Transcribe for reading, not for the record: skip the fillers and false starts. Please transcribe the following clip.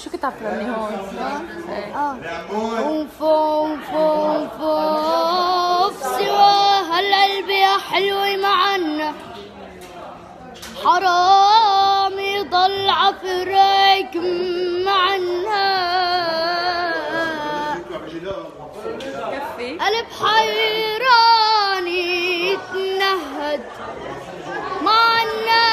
شو كنت عم تغني هون؟ اوف اوف اوف اوف سوا هالقلب يا حلوة معنا حرام يضل عفرك معنا قلب حيران يتنهد معنا